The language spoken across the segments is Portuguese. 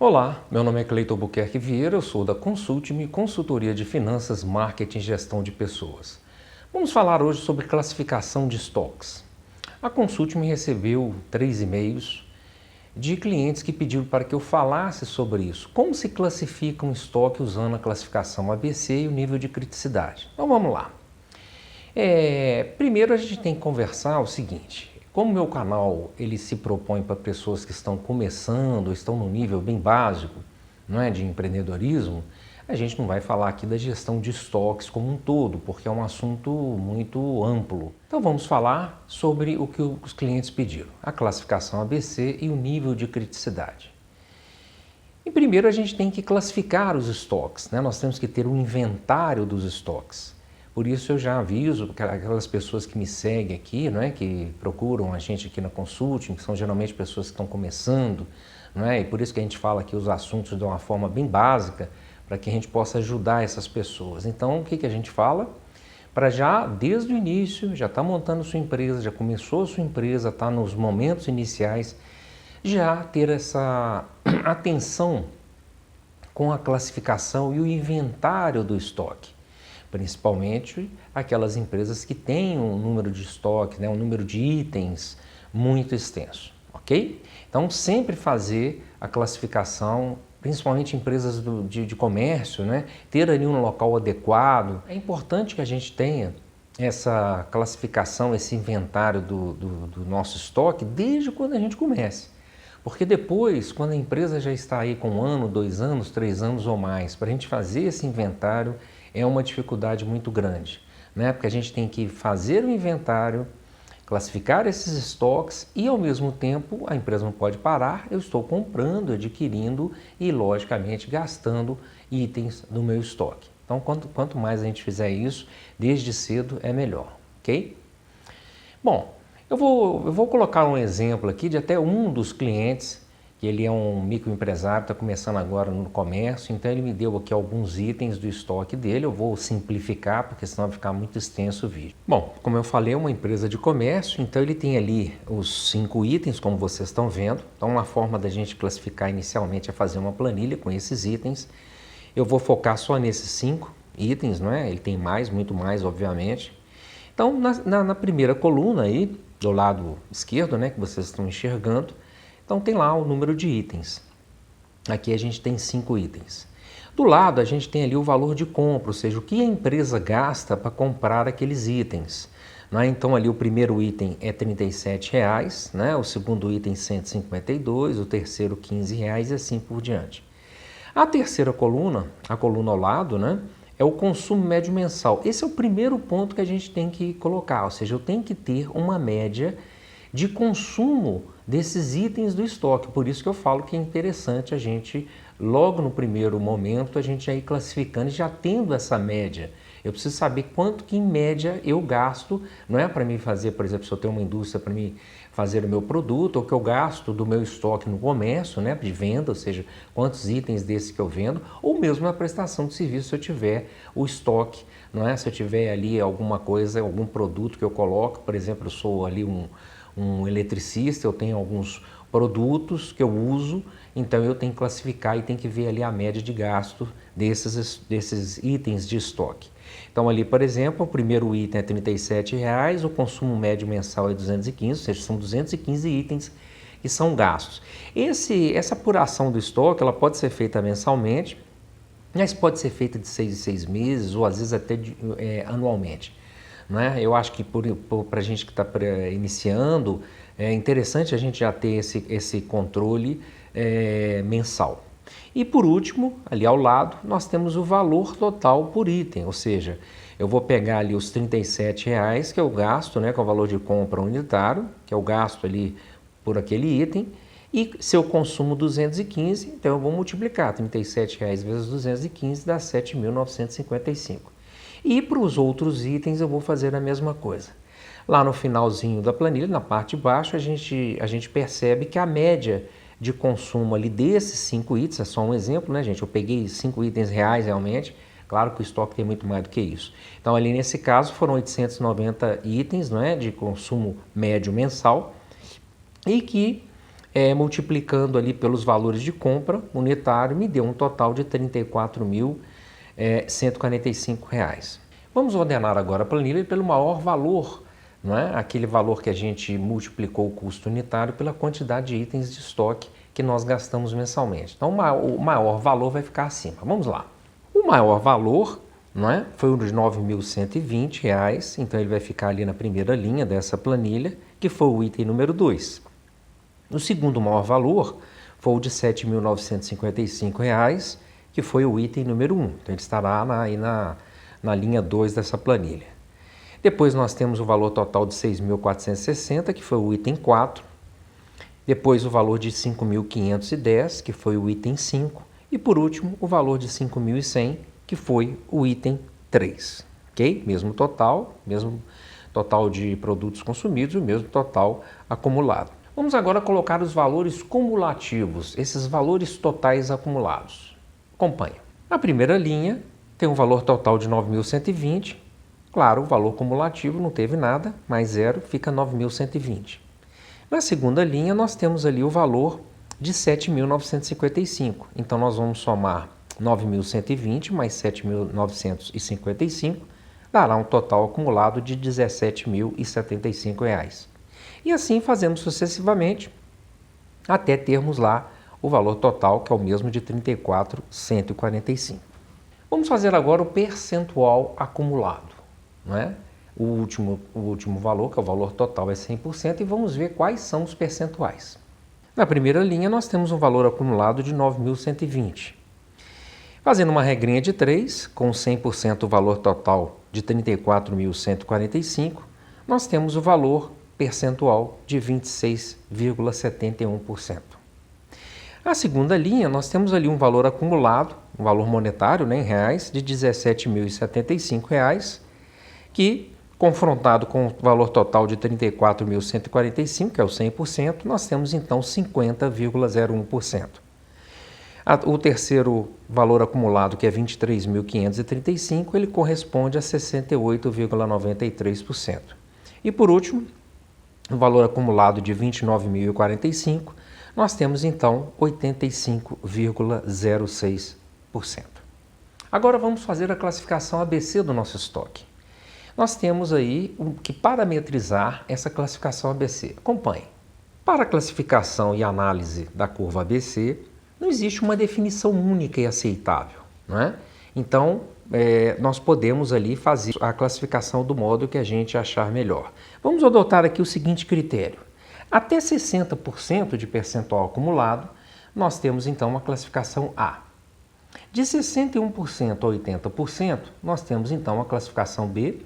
Olá, meu nome é Cleiton Albuquerque Vieira, eu sou da Consulte-me, consultoria de finanças, marketing e gestão de pessoas. Vamos falar hoje sobre classificação de estoques. A Consulte-me recebeu 3 e-mails de clientes que pediram para que eu falasse sobre isso. Como se classifica um estoque usando a classificação ABC e o nível de criticidade. Então vamos lá. Primeiro a gente tem que conversar o seguinte. Como meu canal ele se propõe para pessoas que estão começando, estão no nível bem básico, não é, de empreendedorismo, a gente não vai falar aqui da gestão de estoques como um todo, porque é um assunto muito amplo. Então vamos falar sobre o que os clientes pediram, a classificação ABC e o nível de criticidade. E primeiro a gente tem que classificar os estoques, né? Nós temos que ter um inventário dos estoques. Por isso eu já aviso aquelas pessoas que me seguem aqui, não é, que procuram a gente aqui na Consulting, que são geralmente pessoas que estão começando, não é? E por isso que a gente fala aqui os assuntos de uma forma bem básica, para que a gente possa ajudar essas pessoas. Então o que a gente fala? Para já, desde o início, já está montando sua empresa, já começou a sua empresa, está nos momentos iniciais, já ter essa atenção com a classificação e o inventário do estoque. Principalmente aquelas empresas que têm um número de estoque, né, um número de itens muito extenso, ok? Então sempre fazer a classificação, principalmente empresas de comércio, né, ter ali um local adequado. É importante que a gente tenha essa classificação, esse inventário do nosso estoque desde quando a gente comece. Porque depois, quando a empresa já está aí com 1 ano, 2 anos, 3 anos ou mais, para a gente fazer esse inventário é uma dificuldade muito grande, né? Porque a gente tem que fazer o inventário, classificar esses estoques e ao mesmo tempo a empresa não pode parar, eu estou comprando, adquirindo e logicamente gastando itens do meu estoque. Então quanto mais a gente fizer isso, desde cedo é melhor, ok? Bom, eu vou colocar um exemplo aqui de até um dos clientes, que ele é um microempresário, está começando agora no comércio, então ele me deu aqui alguns itens do estoque dele, eu vou simplificar, porque senão vai ficar muito extenso o vídeo. Bom, como eu falei, é uma empresa de comércio, então ele tem ali os 5 itens, como vocês estão vendo. Então uma forma da gente classificar inicialmente é fazer uma planilha com esses itens. Eu vou focar só nesses 5 itens, não é? Ele tem mais, muito mais, obviamente. Então na primeira coluna aí, do lado esquerdo, né, que vocês estão enxergando, então tem lá o número de itens. Aqui a gente tem 5 itens. Do lado a gente tem ali o valor de compra, ou seja, o que a empresa gasta para comprar aqueles itens. Né? Então ali o primeiro item é R$ 37,00, né? O segundo item R$ 152, o terceiro R$ 15,00 e assim por diante. A terceira coluna, a coluna ao lado, né, é o consumo médio mensal. Esse é o primeiro ponto que a gente tem que colocar, ou seja, eu tenho que ter uma média de consumo desses itens do estoque. Por isso que eu falo que é interessante a gente, logo no primeiro momento, a gente já ir classificando e já tendo essa média. Eu preciso saber quanto que em média eu gasto, não é para mim fazer, por exemplo, se eu tenho uma indústria para mim fazer o meu produto, ou que eu gasto do meu estoque no comércio, né, de venda, ou seja, quantos itens desses que eu vendo, ou mesmo na prestação de serviço se eu tiver o estoque, não é? Se eu tiver ali alguma coisa, algum produto que eu coloco, por exemplo, eu sou ali um eletricista, eu tenho alguns produtos que eu uso, então eu tenho que classificar e tenho que ver ali a média de gasto desses itens de estoque. Então ali, por exemplo, o primeiro item é R$ 37,00, o consumo médio mensal é 215, ou seja, são 215 itens que são gastos. Essa apuração do estoque, ela pode ser feita mensalmente, mas pode ser feita de 6 em 6 meses ou às vezes até anualmente. Né? Eu acho que para a gente que está iniciando, é interessante a gente já ter esse controle mensal. E por último, ali ao lado, nós temos o valor total por item, ou seja, eu vou pegar ali os R$ 37,00 que eu gasto, né, com o valor de compra unitário, que eu gasto ali por aquele item, e se eu consumo 215, então eu vou multiplicar, R$ 37,00 vezes 215 dá 7.955. E para os outros itens eu vou fazer a mesma coisa. Lá no finalzinho da planilha, na parte de baixo, a gente percebe que a média de consumo ali desses 5 itens, é só um exemplo, né, gente? Eu peguei 5 itens reais realmente, claro que o estoque tem muito mais do que isso. Então ali nesse caso foram 890 itens, não é, de consumo médio mensal e que multiplicando ali pelos valores de compra unitário, me deu um total de R$ 34.145. Vamos ordenar agora a planilha pelo maior valor, não é? Aquele valor que a gente multiplicou o custo unitário pela quantidade de itens de estoque que nós gastamos mensalmente. Então, o maior valor vai ficar acima. Vamos lá. O maior valor, não é? Foi o de R$ 9.120, então ele vai ficar ali na primeira linha dessa planilha, que foi o item número 2. O segundo maior valor foi o de R$ 7.955, que foi o item número 1. Então, ele estará aí na linha 2 dessa planilha. Depois nós temos o valor total de R$ 6.460, que foi o item 4. Depois o valor de R$ 5.510, que foi o item 5. E por último, o valor de R$ 5.100, que foi o item 3. Ok? Mesmo total de produtos consumidos, o mesmo total acumulado. Vamos agora colocar os valores cumulativos, esses valores totais acumulados. Acompanha. Na primeira linha, tem um valor total de 9.120. Claro, o valor cumulativo não teve nada, mais zero, fica 9.120. Na segunda linha, nós temos ali o valor de 7.955. Então, nós vamos somar 9.120 mais 7.955, dará um total acumulado de R$ 17.075. E assim fazemos sucessivamente, até termos lá o valor total, que é o mesmo de R$ 34.145. Vamos fazer agora o percentual acumulado, não é? O último valor, que é o valor total, é 100%, e vamos ver quais são os percentuais. Na primeira linha, nós temos um valor acumulado de 9.120. Fazendo uma regrinha de 3, com 100% o valor total de 34.145, nós temos o valor percentual de 26,71%. A segunda linha, nós temos ali um valor acumulado, um valor monetário, né, em reais, de R$ 17.075, que, confrontado com o valor total de 34.145, que é o 100%, nós temos então 50,01%. O terceiro valor acumulado, que é 23.535, ele corresponde a 68,93%. E por último, o valor acumulado de 29.045, nós temos então 85,06%. Agora vamos fazer a classificação ABC do nosso estoque. Nós temos aí que parametrizar essa classificação ABC. Acompanhe. Para a classificação e análise da curva ABC, não existe uma definição única e aceitável, não é? Então, nós podemos ali fazer a classificação do modo que a gente achar melhor. Vamos adotar aqui o seguinte critério. Até 60% de percentual acumulado, nós temos então uma classificação A. De 61% a 80%, nós temos então a classificação B.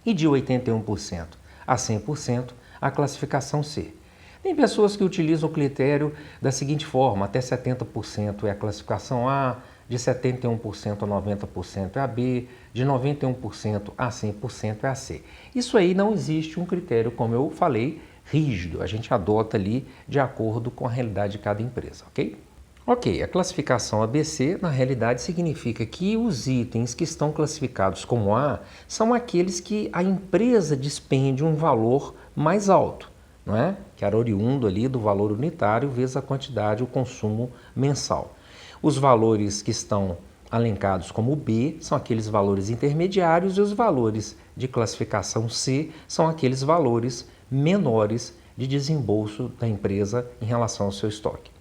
E de 81% a 100%, a classificação C. Tem pessoas que utilizam o critério da seguinte forma: até 70% é a classificação A, de 71% a 90% é a B, de 91% a 100% é a C. Isso aí não existe um critério, como eu falei, rígido. A gente adota ali de acordo com a realidade de cada empresa, ok? Ok, a classificação ABC, na realidade, significa que os itens que estão classificados como A são aqueles que a empresa despende um valor mais alto, não é? Que era oriundo ali do valor unitário vezes a quantidade, o consumo mensal. Os valores que estão alencados como B são aqueles valores intermediários e os valores de classificação C são aqueles valores menores de desembolso da empresa em relação ao seu estoque.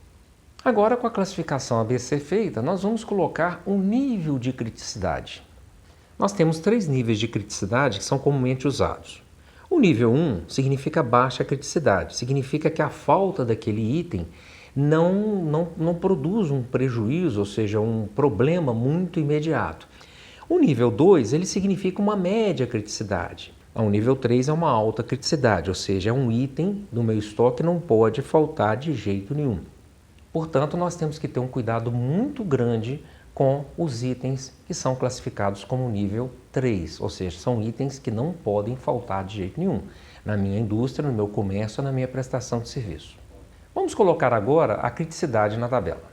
Agora, com a classificação ABC feita, nós vamos colocar um nível de criticidade. Nós temos 3 níveis de criticidade que são comumente usados. O nível 1 significa baixa criticidade, significa que a falta daquele item não produz um prejuízo, ou seja, um problema muito imediato. O nível 2, ele significa uma média criticidade. O nível 3 é uma alta criticidade, ou seja, é um item do meu estoque que não pode faltar de jeito nenhum. Portanto, nós temos que ter um cuidado muito grande com os itens que são classificados como nível 3, ou seja, são itens que não podem faltar de jeito nenhum na minha indústria, no meu comércio, na minha prestação de serviço. Vamos colocar agora a criticidade na tabela.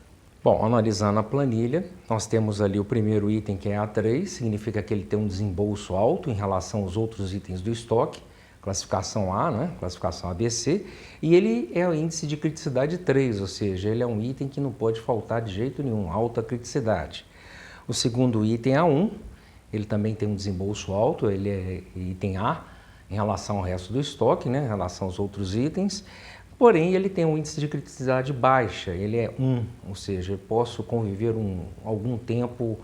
Bom, analisando a planilha, nós temos ali o primeiro item que é A3, significa que ele tem um desembolso alto em relação aos outros itens do estoque. classificação A, né? Classificação ABC, e ele é o índice de criticidade 3, ou seja, ele é um item que não pode faltar de jeito nenhum, alta criticidade. O segundo item é A1, ele também tem um desembolso alto, ele é item A em relação ao resto do estoque, né? Em relação aos outros itens, porém ele tem um índice de criticidade baixa, ele é 1, ou seja, eu posso conviver algum tempo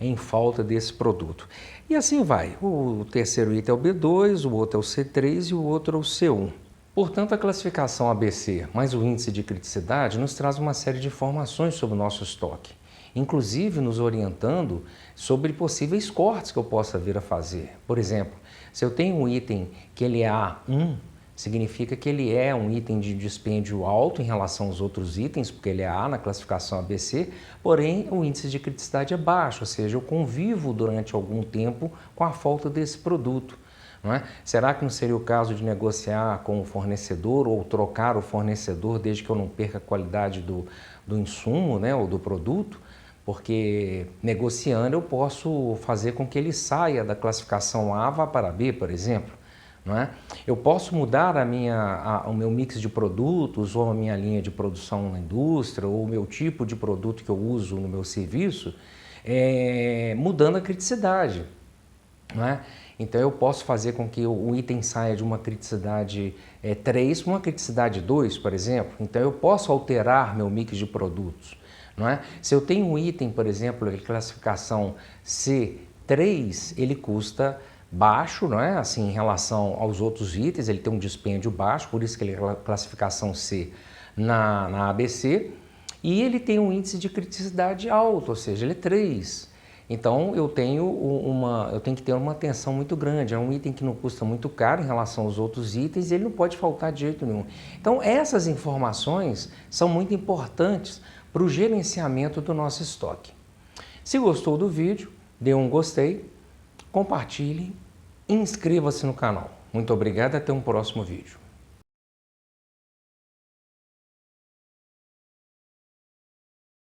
em falta desse produto. E assim vai. O terceiro item é o B2, o outro é o C3 e o outro é o C1. Portanto, a classificação ABC mais o índice de criticidade nos traz uma série de informações sobre o nosso estoque, inclusive nos orientando sobre possíveis cortes que eu possa vir a fazer. Por exemplo, se eu tenho um item que ele é A1, significa que ele é um item de dispêndio alto em relação aos outros itens, porque ele é A na classificação ABC, porém o índice de criticidade é baixo, ou seja, eu convivo durante algum tempo com a falta desse produto. Não é? Será que não seria o caso de negociar com o fornecedor ou trocar o fornecedor desde que eu não perca a qualidade do insumo, né, ou do produto? Porque negociando eu posso fazer com que ele saia da classificação A vá para B, por exemplo. Não é? Eu posso mudar o meu mix de produtos ou a minha linha de produção na indústria ou o meu tipo de produto que eu uso no meu serviço, mudando a criticidade. Não é? Então eu posso fazer com que o item saia de uma criticidade 3 para uma criticidade 2, por exemplo. Então eu posso alterar meu mix de produtos. Não é? Se eu tenho um item, por exemplo, de classificação C3, ele custa baixo, não é? Assim, em relação aos outros itens, ele tem um dispêndio baixo, por isso que ele é classificação C na ABC, e ele tem um índice de criticidade alto, ou seja, ele é 3. Então eu tenho que ter uma atenção muito grande, é um item que não custa muito caro em relação aos outros itens e ele não pode faltar de jeito nenhum. Então essas informações são muito importantes para o gerenciamento do nosso estoque. Se gostou do vídeo, dê um gostei, compartilhe e inscreva-se no canal. Muito obrigado e até um próximo vídeo.